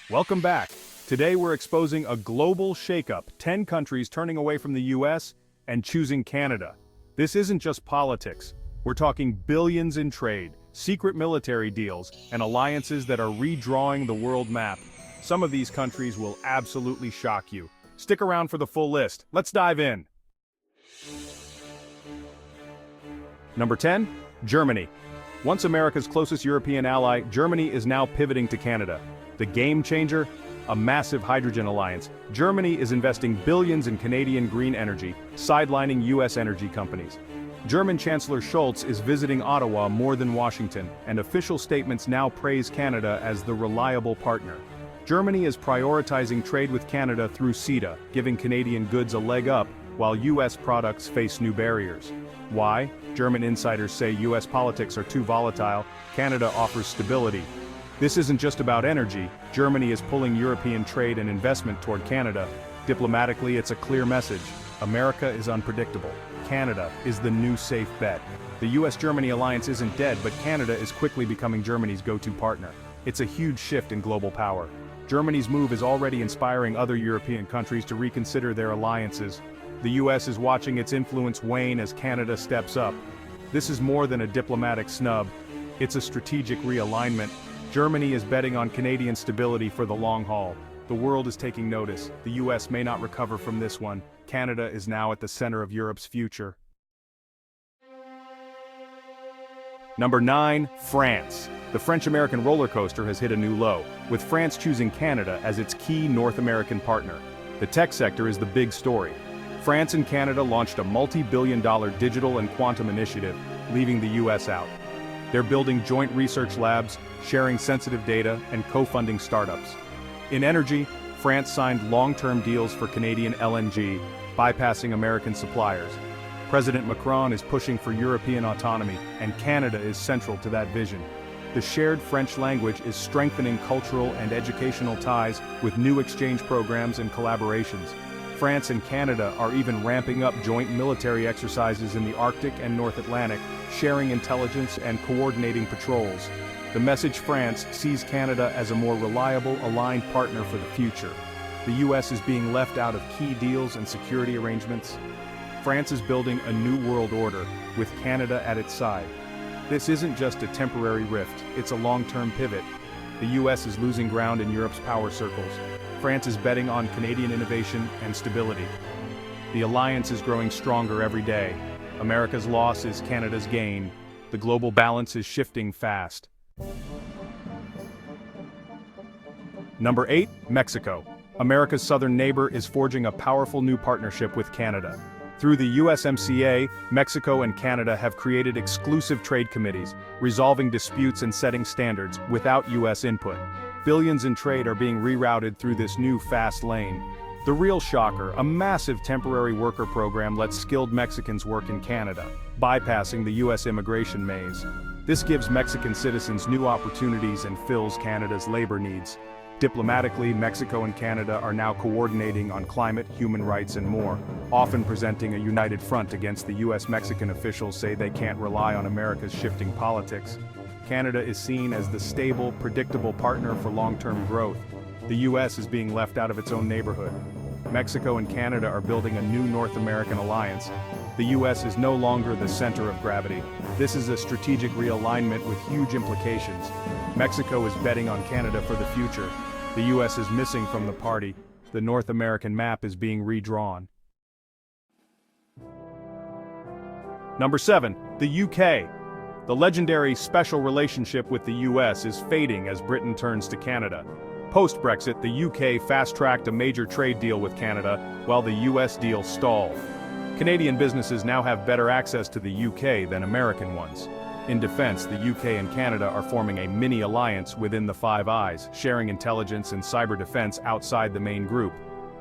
Welcome back. Today we're exposing a global shakeup, 10 countries turning away from the US and choosing Canada. This isn't just politics. We're talking billions in trade, secret military deals, and alliances that are redrawing the world map. Some of these countries will absolutely shock you. Stick around for the full list. Let's dive in. Number 10, Germany. Once America's closest European ally, Germany is now pivoting to Canada. The game changer? A massive hydrogen alliance. Germany is investing billions in Canadian green energy, sidelining US energy companies. German Chancellor Scholz is visiting Ottawa more than Washington, and official statements now praise Canada as the reliable partner. Germany is prioritizing trade with Canada through CETA, giving Canadian goods a leg up, while US products face new barriers. Why? German insiders say US politics are too volatile, Canada offers stability. This isn't just about energy. Germany is pulling European trade and investment toward Canada. Diplomatically, it's a clear message. America is unpredictable. Canada is the new safe bet. The US-Germany alliance isn't dead, but Canada is quickly becoming Germany's go-to partner. It's a huge shift in global power. Germany's move is already inspiring other European countries to reconsider their alliances. The US is watching its influence wane as Canada steps up. This is more than a diplomatic snub. It's a strategic realignment. Germany is betting on Canadian stability for the long haul. The world is taking notice. The US may not recover from this one. Canada is now at the center of Europe's future. Number 9, France. The French-American roller coaster has hit a new low, with France choosing Canada as its key North American partner. The tech sector is the big story. France and Canada launched a multi-billion-dollar digital and quantum initiative, leaving the US out. They're building joint research labs, sharing sensitive data, and co-funding startups. In energy, France signed long-term deals for Canadian LNG, bypassing American suppliers. President Macron is pushing for European autonomy, and Canada is central to that vision. The shared French language is strengthening cultural and educational ties with new exchange programs and collaborations. France and Canada are even ramping up joint military exercises in the Arctic and North Atlantic, sharing intelligence and coordinating patrols. The message: France sees Canada as a more reliable, aligned partner for the future. The US is being left out of key deals and security arrangements. France is building a new world order, with Canada at its side. This isn't just a temporary rift, it's a long-term pivot. The US is losing ground in Europe's power circles. France is betting on Canadian innovation and stability. The alliance is growing stronger every day. America's loss is Canada's gain. The global balance is shifting fast. Number 8, Mexico. America's southern neighbor is forging a powerful new partnership with Canada. Through the USMCA, Mexico and Canada have created exclusive trade committees, resolving disputes and setting standards without US input. Billions in trade are being rerouted through this new fast lane. The real shocker: a massive temporary worker program lets skilled Mexicans work in Canada, bypassing the US immigration maze. This gives Mexican citizens new opportunities and fills Canada's labor needs. Diplomatically, Mexico and Canada are now coordinating on climate, human rights, and more, often presenting a united front against the US. Mexican officials say they can't rely on America's shifting politics. Canada is seen as the stable, predictable partner for long-term growth. The US is being left out of its own neighborhood. Mexico and Canada are building a new North American alliance. The US is no longer the center of gravity. This is a strategic realignment with huge implications. Mexico is betting on Canada for the future. The US is missing from the party. The North American map is being redrawn. Number 7, the UK. The legendary special relationship with the US is fading as Britain turns to Canada. Post-Brexit, the UK fast-tracked a major trade deal with Canada, while the US deal stalled. Canadian businesses now have better access to the UK than American ones. In defense, the UK and Canada are forming a mini-alliance within the Five Eyes, sharing intelligence and cyber defense outside the main group.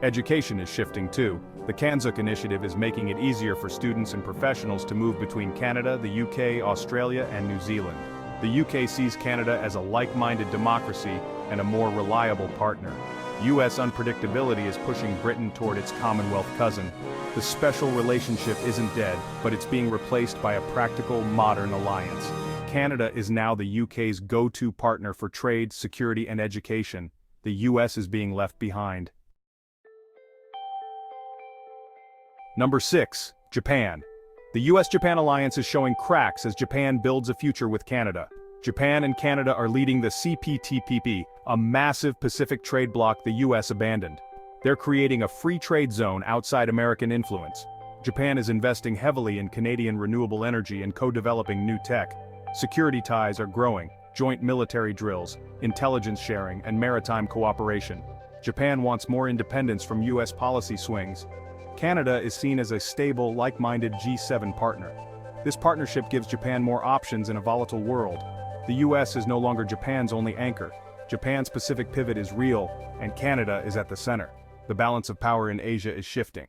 Education is shifting too. The Kanzuk initiative is making it easier for students and professionals to move between Canada, the UK, Australia, and New Zealand. The UK sees Canada as a like-minded democracy and a more reliable partner. US unpredictability is pushing Britain toward its Commonwealth cousin. The special relationship isn't dead, but it's being replaced by a practical, modern alliance. Canada is now the UK's go-to partner for trade, security, and education. the US is being left behind. Number 6. Japan. The US-Japan alliance is showing cracks as Japan builds a future with Canada. Japan and Canada are leading the CPTPP, a massive Pacific trade bloc the US abandoned. They're creating a free trade zone outside American influence. Japan is investing heavily in Canadian renewable energy and co-developing new tech. Security ties are growing, joint military drills, intelligence sharing, and maritime cooperation. Japan wants more independence from US policy swings. Canada is seen as a stable, like-minded G7 partner. This partnership gives Japan more options in a volatile world. The US is no longer Japan's only anchor. Japan's Pacific pivot is real, and Canada is at the center. The balance of power in Asia is shifting.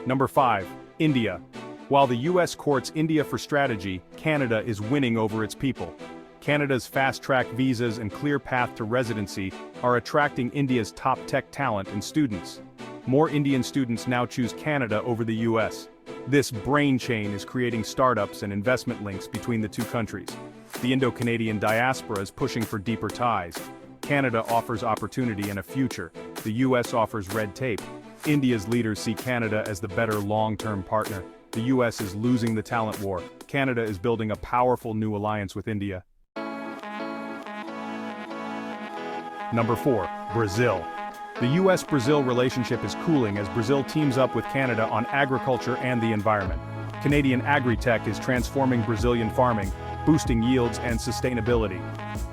Number 5. India. While the US courts India for strategy, Canada is winning over its people. Canada's fast-track visas and clear path to residency are attracting India's top tech talent and students. More Indian students now choose Canada over the US. This brain chain is creating startups and investment links between the two countries. The Indo-Canadian diaspora is pushing for deeper ties. Canada offers opportunity and a future. The US offers red tape. India's leaders see Canada as the better long-term partner. The US is losing the talent war. Canada is building a powerful new alliance with India. Number 4. Brazil. The US-Brazil relationship is cooling as Brazil teams up with Canada on agriculture and the environment. Canadian agri-tech is transforming Brazilian farming, boosting yields and sustainability.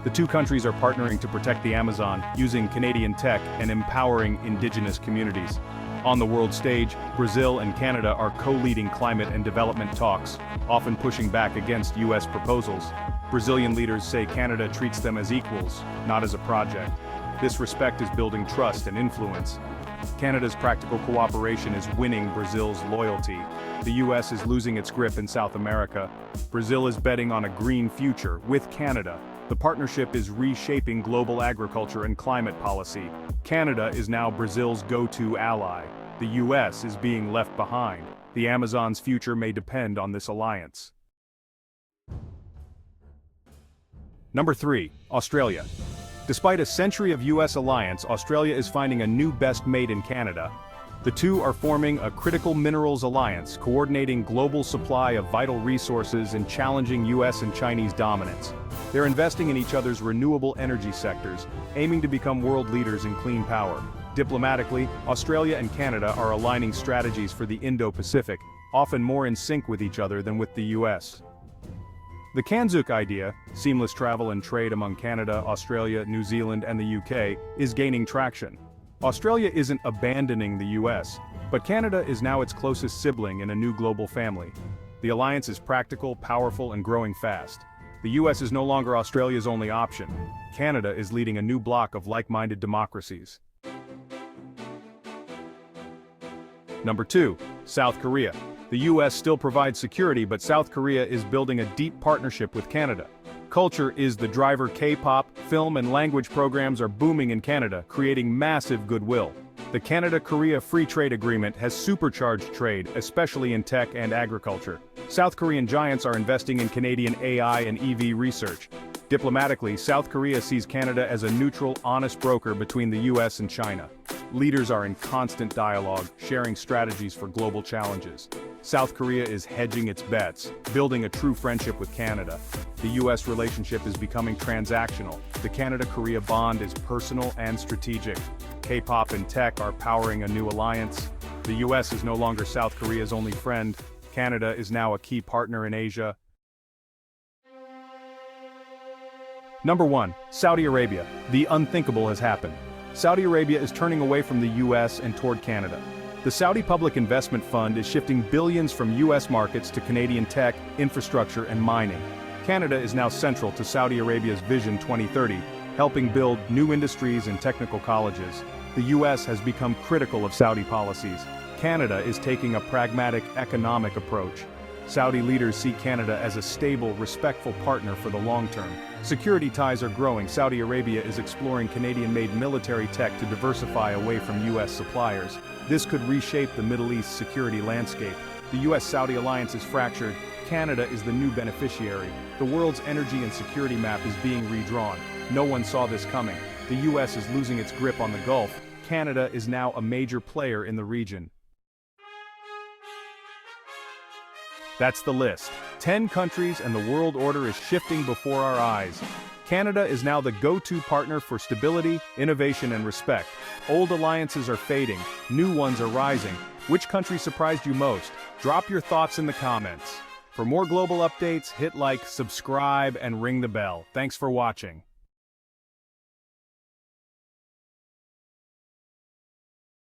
The two countries are partnering to protect the Amazon, using Canadian tech and empowering indigenous communities. On the world stage, Brazil and Canada are co-leading climate and development talks, often pushing back against US proposals. Brazilian leaders say Canada treats them as equals, not as a project. This respect is building trust and influence. Canada's practical cooperation is winning Brazil's loyalty. The US is losing its grip in South America. Brazil is betting on a green future with Canada. The partnership is reshaping global agriculture and climate policy. Canada is now Brazil's go-to ally. The US is being left behind. The Amazon's future may depend on this alliance. Number 3. Australia. Despite a century of US alliance, Australia is finding a new best mate in Canada. The two are forming a critical minerals alliance, coordinating global supply of vital resources and challenging US and Chinese dominance. They're investing in each other's renewable energy sectors, aiming to become world leaders in clean power. Diplomatically, Australia and Canada are aligning strategies for the Indo-Pacific, often more in sync with each other than with the US. The Kanzuk idea, seamless travel and trade among Canada, Australia, New Zealand, and the UK, is gaining traction. Australia isn't abandoning the US, but Canada is now its closest sibling in a new global family. The alliance is practical, powerful, and growing fast. The US is no longer Australia's only option. Canada is leading a new bloc of like-minded democracies. Number 2. South Korea. The US still provides security, but South Korea is building a deep partnership with Canada. Culture is the driver. K-pop, film and language programs are booming in Canada, creating massive goodwill. The Canada-Korea Free Trade Agreement has supercharged trade, especially in tech and agriculture. South Korean giants are investing in Canadian AI and EV research. Diplomatically, South Korea sees Canada as a neutral, honest broker between the US and China. Leaders are in constant dialogue, sharing strategies for global challenges. South Korea is hedging its bets, building a true friendship with Canada. The US relationship is becoming transactional. The Canada-Korea bond is personal and strategic. K-pop and tech are powering a new alliance. The US is no longer South Korea's only friend. Canada is now a key partner in Asia. Number 1. Saudi Arabia. The unthinkable has happened. Saudi Arabia is turning away from the US and toward Canada. The Saudi Public Investment Fund is shifting billions from US markets to Canadian tech, infrastructure, and mining. Canada is now central to Saudi Arabia's Vision 2030, helping build new industries and technical colleges. The US has become critical of Saudi policies. Canada is taking a pragmatic economic approach. Saudi leaders see Canada as a stable, respectful partner for the long term. Security ties are growing. Saudi Arabia is exploring Canadian-made military tech to diversify away from US suppliers. This could reshape the Middle East security landscape. The US-Saudi alliance is fractured, Canada is the new beneficiary. The world's energy and security map is being redrawn. No one saw this coming. The US is losing its grip on the Gulf. Canada is now a major player in the region. That's the list. 10 countries and the world order is shifting before our eyes. Canada is now the go-to partner for stability, innovation, and respect. Old alliances are fading, new ones are rising. Which country surprised you most? Drop your thoughts in the comments. For more global updates, hit like, subscribe, and ring the bell. Thanks for watching.